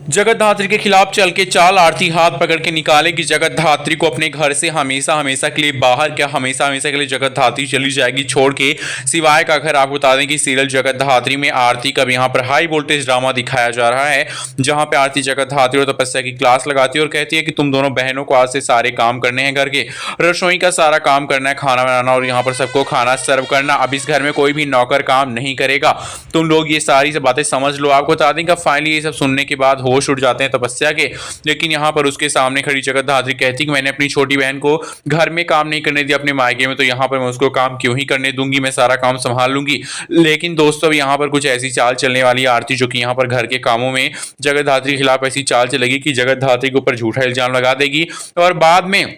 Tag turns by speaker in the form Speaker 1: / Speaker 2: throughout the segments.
Speaker 1: जगत धात्री के खिलाफ चल के चाल आरती हाथ पकड़ के निकालेगी। जगत धात्री को अपने घर से हमेशा हमेशा के लिए बाहर, क्या हमेशा हमेशा के लिए जगत धात्री चली जाएगी छोड़ के। सिवाय का घर आपको बता दें कि सीरियल जगत धात्री में आरती का यहाँ पर हाई वोल्टेज ड्रामा दिखाया जा रहा है, जहां पे आरती जगत धात्री और तपस्या की क्लास लगाती है और कहती है कि तुम दोनों बहनों को आज से सारे काम करने हैं, घर के रसोई का सारा काम करना है, खाना बनाना और यहाँ पर सबको खाना सर्व करना। अब इस घर में कोई भी नौकर काम नहीं करेगा, तुम लोग ये सारी बातें समझ लो। आपको बता दें कि फाइनली ये सब सुनने के बाद होश उड़ जाते हैं तपस्या के, लेकिन यहाँ पर उसके सामने खड़ी जगत धात्री कहती कि मैंने अपनी छोटी बहन को घर में काम नहीं करने दिया अपने मायके में, तो यहाँ पर मैं उसको काम क्यों ही करने दूंगी, मैं सारा काम संभाल लूंगी। लेकिन दोस्तों यहाँ पर कुछ ऐसी चाल चलने वाली है आरती, जो कि यहाँ पर घर के कामों में जगत धात्री के खिलाफ ऐसी चाल चलेगी कि जगत धात्री के ऊपर झूठा इल्जाम लगा देगी और बाद में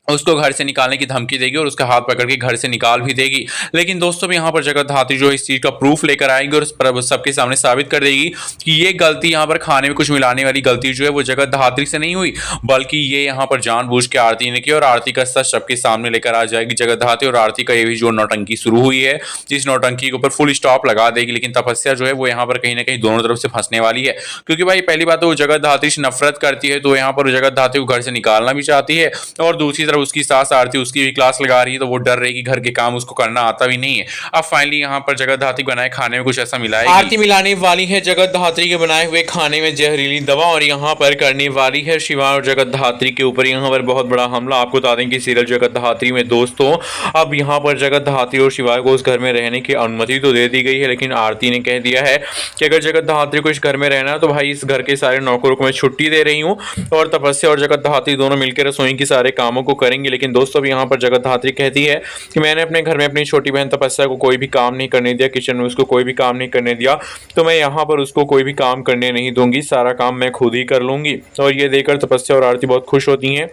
Speaker 1: उसको घर से निकालने की धमकी देगी और उसका हाथ पकड़ के घर से निकाल भी देगी। लेकिन दोस्तों यहाँ पर जगत धात्री जो इस चीज़ का प्रूफ लेकर आएंगे और सबके सामने साबित कर देगी कि ये गलती यहाँ पर खाने में कुछ मिलाने वाली गलती जो है वो जगत धात्री से नहीं हुई, बल्कि ये यहाँ पर जानबूझ के आरती ने की और आरती का सच सबके सामने लेकर आ जाएगी जगत धात्री। और आरती का ये भी जो नौटंकी शुरू हुई है, जिस नौटंकी के ऊपर फुल स्टॉप लगा देगी। लेकिन तपस्या जो है वो यहाँ पर कहीं ना कहीं दोनों तरफ से फंसने वाली है, क्योंकि भाई पहली बात तो वो जगत धात्री से नफरत करती है, तो यहाँ पर जगत धात्री को घर से निकालना भी चाहती है, और दूसरी तरफ उसकी सास आरती उसकी भी क्लास लगा रही है, तो वो डर रही कि घर के काम उसको करना आता भी नहीं है। अब फाइनली यहाँ पर जगत धात्री बनाए खाने में कुछ ऐसा मिलाएगी, आरती मिलाने वाली है जगत धात्री के बनाए हुए खाने में जहरीली दवा, और यहाँ पर करने वाली है शिवा और जगत धात्री के ऊपर यहाँ पर बहुत बड़ा हमला। आपको बता दें कि सीरियल जगत धात्री में दोस्तों अब यहाँ पर जगत धात्री और शिवा को उस घर में रहने की अनुमति तो दे दी गई है, लेकिन आरती ने कह दिया है कि अगर जगत धात्री को इस घर में रहना है तो भाई इस घर के सारे नौकरों को मैं छुट्टी दे रही हूँ, और तपस्या और जगत धात्री दोनों मिलकर रसोई के सारे कामों को करेंगे। लेकिन दोस्तों यहाँ पर जगत धात्री कहती है कि मैंने अपने घर में अपनी छोटी बहन तपस्या को कोई भी काम नहीं करने दिया, किचन में उसको कोई भी काम नहीं करने दिया, तो मैं यहाँ पर उसको कोई भी काम करने नहीं दूंगी, सारा काम मैं खुद ही कर लूंगी। और ये देखकर तपस्या और आरती बहुत खुश होती हैं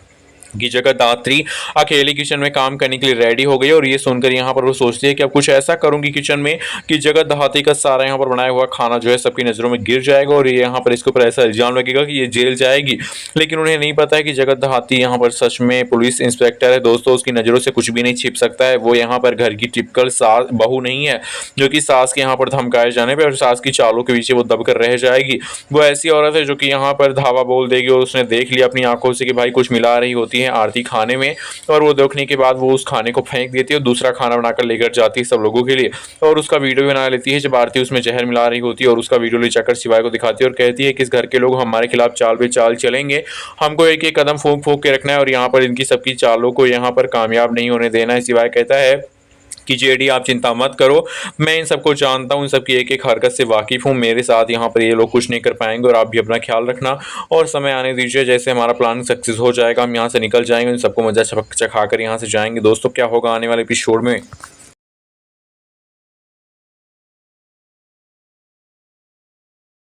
Speaker 1: कि जगत धात्री अकेली किचन में काम करने के लिए रेडी हो गई। और ये सुनकर यहाँ पर वो सोचती है कि अब कुछ ऐसा करूंगी किचन में कि जगत धात्री का सारा यहाँ पर बनाया हुआ खाना जो है सबकी नज़रों में गिर जाएगा, और ये यहाँ पर इसके ऊपर ऐसा इल्जाम लगेगा कि ये जेल जाएगी। लेकिन उन्हें नहीं पता है कि जगत धात्री यहाँ पर सच में पुलिस इंस्पेक्टर है दोस्तों, उसकी नज़रों से कुछ भी नहीं छिप सकता है। वो यहाँ पर घर की टिपिकल सास बहू नहीं है, जो कि सास के यहाँ पर धमकाए जाने पर और सास की चालों के पीछे वो दबकर रह जाएगी। वो ऐसी औरत है जो कि यहाँ पर धावा बोल देगी, और उसने देख लिया अपनी आंखों से कि भाई कुछ मिला रही होती है आरती खाने में, और वो देखने के बाद वो उस खाने को फेंक देती है और दूसरा खाना बनाकर लेकर जाती है सब लोगों के लिए, और उसका वीडियो बना लेती है जब आरती उसमें जहर मिला रही होती है, और उसका वीडियो ले जाकर शिवाय को दिखाती है और कहती है कि इस घर के लोग हमारे खिलाफ चाल पे चाल चलेंगे, हमको एक एक कदम फूंक फूंक के रखना है और यहाँ पर इनकी सबकी चालों को यहाँ पर कामयाब नहीं होने देना है। शिवाय कहता है कि जेडी आप चिंता मत करो, मैं इन सबको जानता हूँ, इन सबकी एक एक हरकत से वाकिफ़ हूँ, मेरे साथ यहाँ पर ये लोग कुछ नहीं कर पाएंगे, और आप भी अपना ख्याल रखना और समय आने दीजिए, जैसे हमारा प्लान सक्सेस हो जाएगा हम यहाँ से निकल जाएंगे, इन सबको मजा चखा कर यहाँ से जाएंगे। दोस्तों क्या होगा आने वाले एपिसोड में